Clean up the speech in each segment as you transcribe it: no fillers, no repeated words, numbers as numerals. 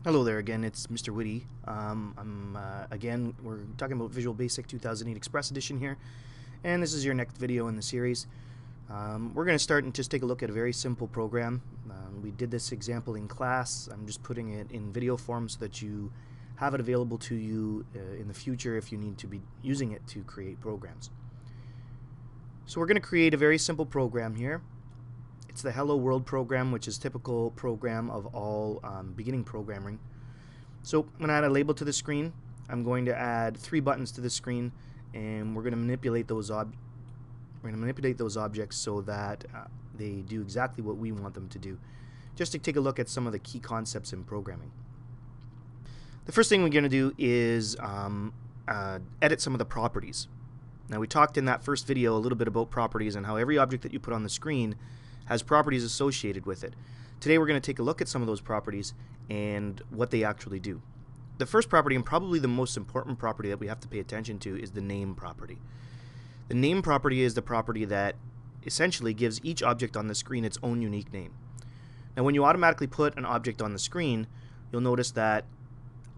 Hello there again, it's Mr. Whitty. Again, we're talking about Visual Basic 2008 Express Edition here, and this is your next video in the series. We're going to start and just take a look at a very simple program. We did this example in class. I'm just putting it in video form so that you have it available to you in the future if you need to be using it to create programs. So we're going to create a very simple program here. It's the Hello World program, which is typical program of all beginning programming. So I'm going to add a label to the screen. I'm going to add 3 buttons to the screen, and we're going to manipulate those objects so that they do exactly what we want them to do. Just to take a look at some of the key concepts in programming. The first thing we're going to do is edit some of the properties. Now, we talked in that first video a little bit about properties and how every object that you put on the screen has properties associated with it. Today we're going to take a look at some of those properties and what they actually do. The first property, and probably the most important property that we have to pay attention to, is the name property. The name property is the property that essentially gives each object on the screen its own unique name. Now, when you automatically put an object on the screen, you'll notice that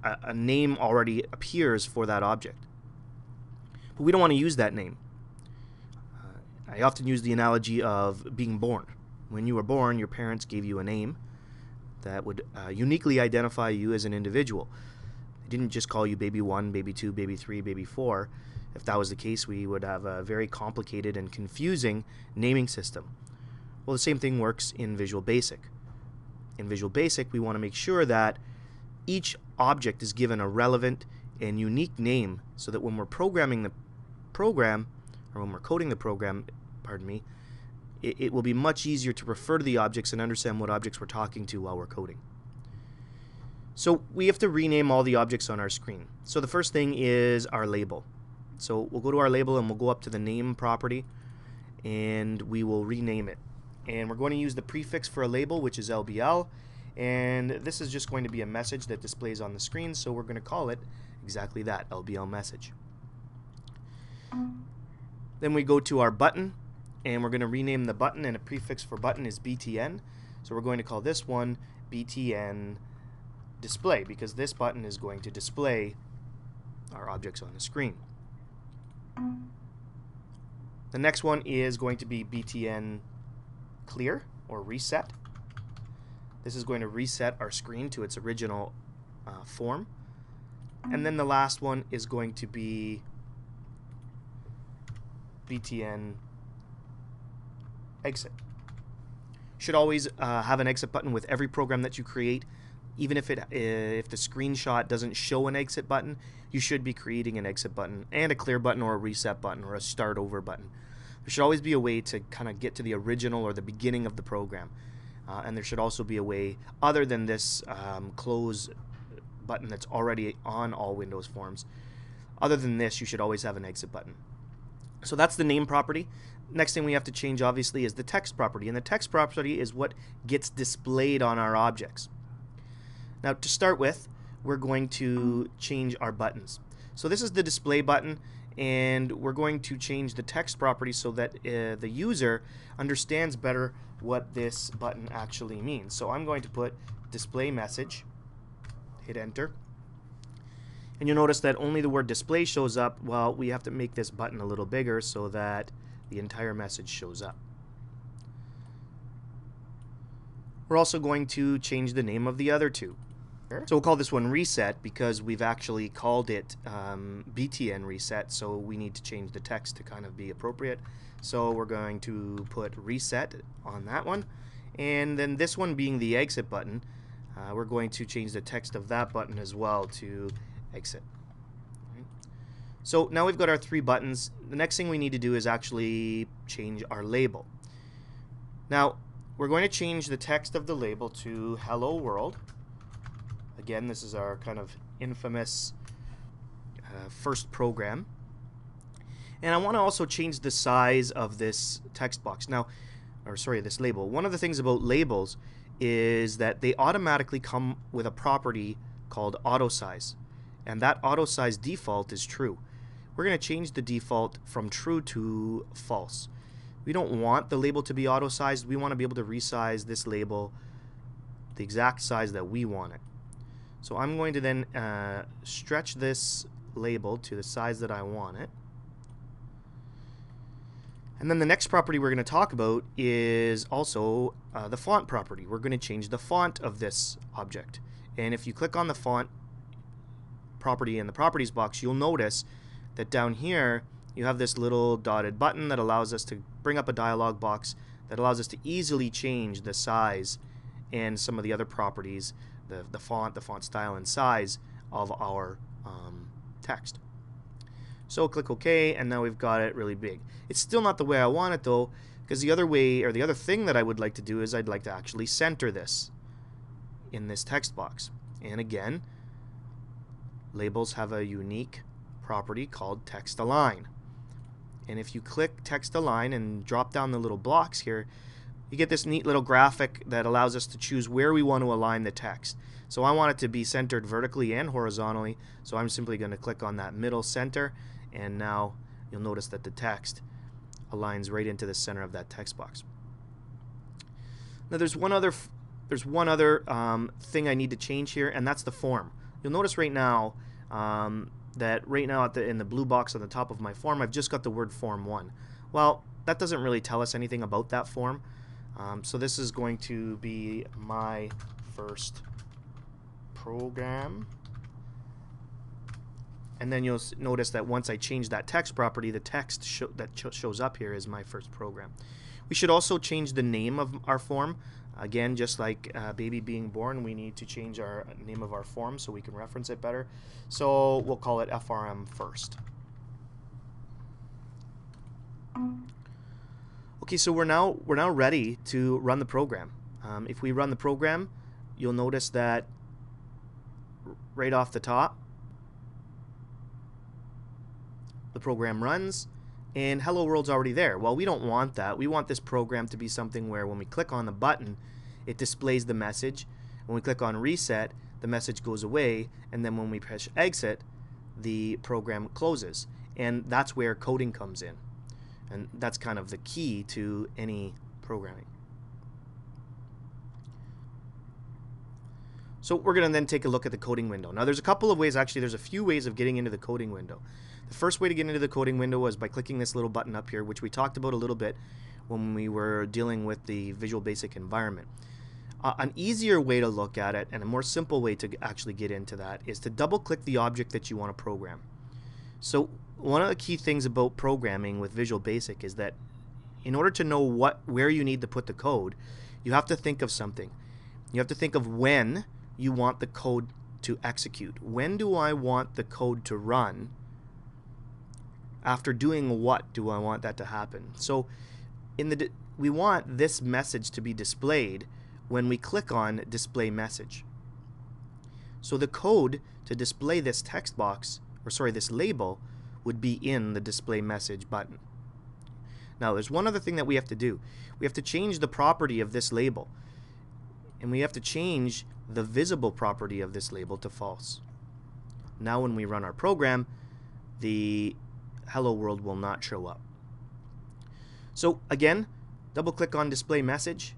a name already appears for that object. But we don't want to use that name. I often use the analogy of being born. When you were born, your parents gave you a name that would uniquely identify you as an individual. They didn't just call you baby 1, baby 2, baby 3, baby 4. If that was the case, we would have a very complicated and confusing naming system. Well, the same thing works in Visual Basic. In Visual Basic, we want to make sure that each object is given a relevant and unique name so that when we're programming the program, or when we're coding the program, pardon me, it will be much easier to refer to the objects and understand what objects we're talking to while we're coding. So we have to rename all the objects on our screen. So the first thing is our label. So we'll go to our label and we'll go up to the name property and we will rename it. And we're going to use the prefix for a label, which is LBL, and this is just going to be a message that displays on the screen, so we're going to call it exactly that, LBL message. Then we go to our button, and we're going to rename the button, and a prefix for button is BTN. So we're going to call this one BTN display, because this button is going to display our objects on the screen. The next one is going to be BTN clear or reset. This is going to reset our screen to its original form. And then the last one is going to be BTN exit. Should always have an exit button with every program that you create. Even if the screenshot doesn't show an exit button, you should be creating an exit button and a clear button or a reset button or a start over button. There should always be a way to kind of get to the original or the beginning of the program. And there should also be a way, other than this close button that's already on all Windows forms, other than this, you should always have an exit button. So that's the name property. Next thing we have to change, obviously, is the text property. And the text property is what gets displayed on our objects. Now, to start with, we're going to change our buttons. So this is the display button, and we're going to change the text property so that the user understands better what this button actually means. So I'm going to put display message, hit enter, and you'll notice that only the word display shows up. Well, we have to make this button a little bigger so that the entire message shows up. We're also going to change the name of the other two. So we'll call this one reset because we've actually called it BTN reset, so we need to change the text to kind of be appropriate. So we're going to put reset on that one, and then this one being the exit button, we're going to change the text of that button as well to exit. So now we've got our 3 buttons. The next thing we need to do is actually change our label. Now we're going to change the text of the label to Hello World. Again, this is our kind of infamous first program. And I want to also change the size of this text box. Now, this label. One of the things about labels is that they automatically come with a property called auto size. And that auto size default is true. We're going to change the default from true to false. We don't want the label to be auto sized. We want to be able to resize this label the exact size that we want it. So I'm going to then stretch this label to the size that I want it. And then the next property we're going to talk about is also the font property. We're going to change the font of this object. And if you click on the font property in the properties box, you'll notice that down here you have this little dotted button that allows us to bring up a dialog box that allows us to easily change the size and some of the other properties, the font style and size of our text. So click OK, and now we've got it really big. It's still not the way I want it though, because the other way, or the other thing that I would like to do is I'd like to actually center this in this text box. And again, labels have a unique property called text align. And if you click text align and drop down the little blocks here, you get this neat little graphic that allows us to choose where we want to align the text. So I want it to be centered vertically and horizontally, so I'm simply going to click on that middle center, and now you'll notice that the text aligns right into the center of that text box. Now there's one other thing I need to change here, and that's the form. You'll notice right now that right now in the blue box on the top of my form, I've just got the word form 1. Well, that doesn't really tell us anything about that form. So this is going to be my first program. And then you'll notice that once I change that text property, the text shows up here is my first program. We should also change the name of our form. Again, just like baby being born, we need to change our name of our form so we can reference it better. So we'll call it FRM first. Okay, so we're now ready to run the program. If we run the program, you'll notice that right off the top, the program runs, and Hello World's already there. Well, we don't want that. We want this program to be something where when we click on the button, it displays the message. When we click on reset, the message goes away, and then when we press exit, the program closes. And that's where coding comes in. And that's kind of the key to any programming. So we're going to then take a look at the coding window. Now there's a couple of ways, actually there's a few ways of getting into the coding window. The first way to get into the coding window was by clicking this little button up here, which we talked about a little bit when we were dealing with the Visual Basic environment. An easier way to look at it, and a more simple way to actually get into that, is to double click the object that you want to program. So one of the key things about programming with Visual Basic is that in order to know where you need to put the code, you have to think of something. You have to think of when you want the code to execute. When do I want the code to run? After doing what do I want that to happen? So we want this message to be displayed when we click on display message. So the code to display this text box, or sorry, this label, would be in the display message button. Now there's one other thing that we have to do. We have to change the property of this label, and we have to change the visible property of this label to false. Now when we run our program, the Hello World will not show up. So again, double click on display message,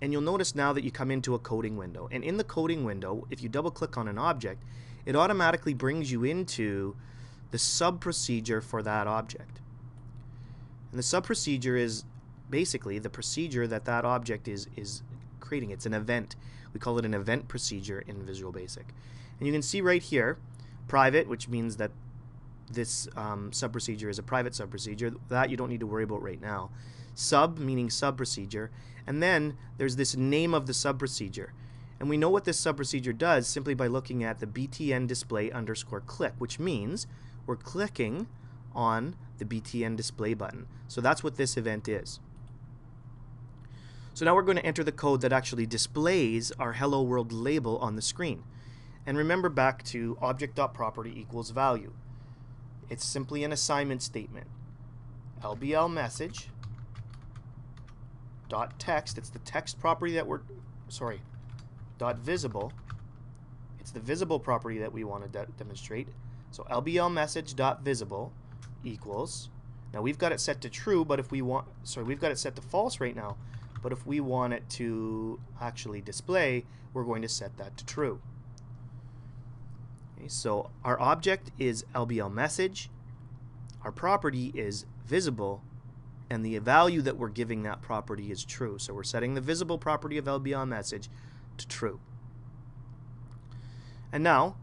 and you'll notice now that you come into a coding window. And in the coding window, if you double click on an object, it automatically brings you into the sub-procedure for that object. And the sub-procedure is basically the procedure that object is creating. It's an event. We call it an event procedure in Visual Basic. And you can see right here, private, which means that this sub-procedure is a private sub-procedure. That you don't need to worry about right now. Sub, meaning sub-procedure. And then there's this name of the sub-procedure. And we know what this sub-procedure does simply by looking at the btn display underscore click, which means we're clicking on the btn display button. So that's what this event is. So now we're going to enter the code that actually displays our Hello World label on the screen. And remember back to object.property equals value. It's simply an assignment statement. LBL message dot text. It's the text property that dot visible. It's the visible property that we want to demonstrate. So LBL message dot visible equals. Now we've got it set to true, but if we want, we've got it set to false right now. But if we want it to actually display, we're going to set that to true. Okay, so our object is LBL message, our property is visible, and the value that we're giving that property is true. So we're setting the visible property of LBL message to true. And now,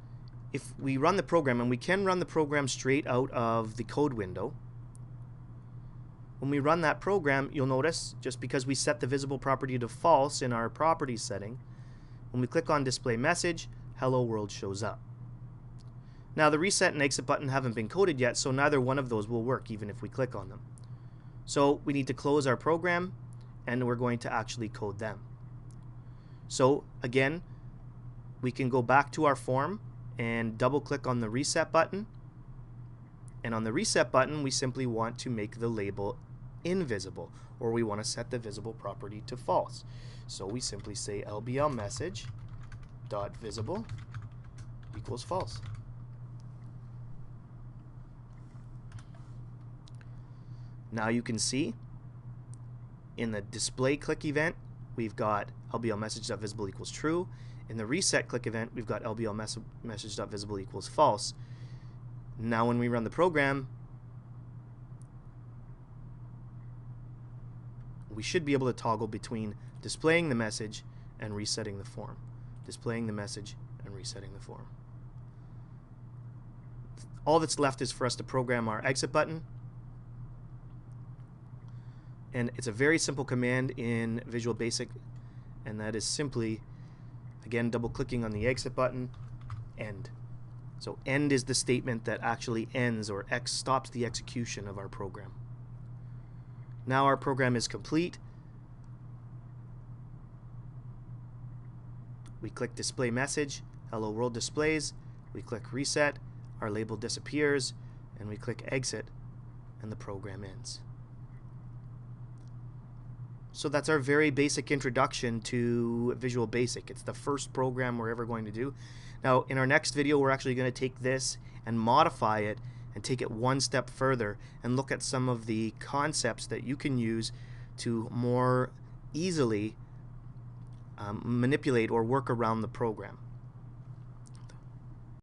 if we run the program, and we can run the program straight out of the code window, when we run that program, you'll notice, just because we set the visible property to false in our properties setting, when we click on display message, hello world shows up. Now the reset and exit button haven't been coded yet, so neither one of those will work even if we click on them. So we need to close our program, and we're going to actually code them. So again, we can go back to our form and double click on the reset button, and on the reset button we simply want to make the label invisible, or we want to set the visible property to false. So we simply say LBL message dot visible equals false. Now you can see in the display click event we've got LBL message.visible equals true. In the reset click event we've got LBL message.visible equals false. Now when we run the program, we should be able to toggle between displaying the message and resetting the form. Displaying the message and resetting the form. All that's left is for us to program our exit button. And it's a very simple command in Visual Basic, and that is simply, again, double clicking on the exit button, end. So end is the statement that actually ends or stops the execution of our program. Now our program is complete. We click display message, hello world displays, we click reset, our label disappears, and we click exit, and the program ends. So that's our very basic introduction to Visual Basic. It's the first program we're ever going to do. Now in our next video we're actually going to take this and modify it and take it one step further and look at some of the concepts that you can use to more easily manipulate or work around the program.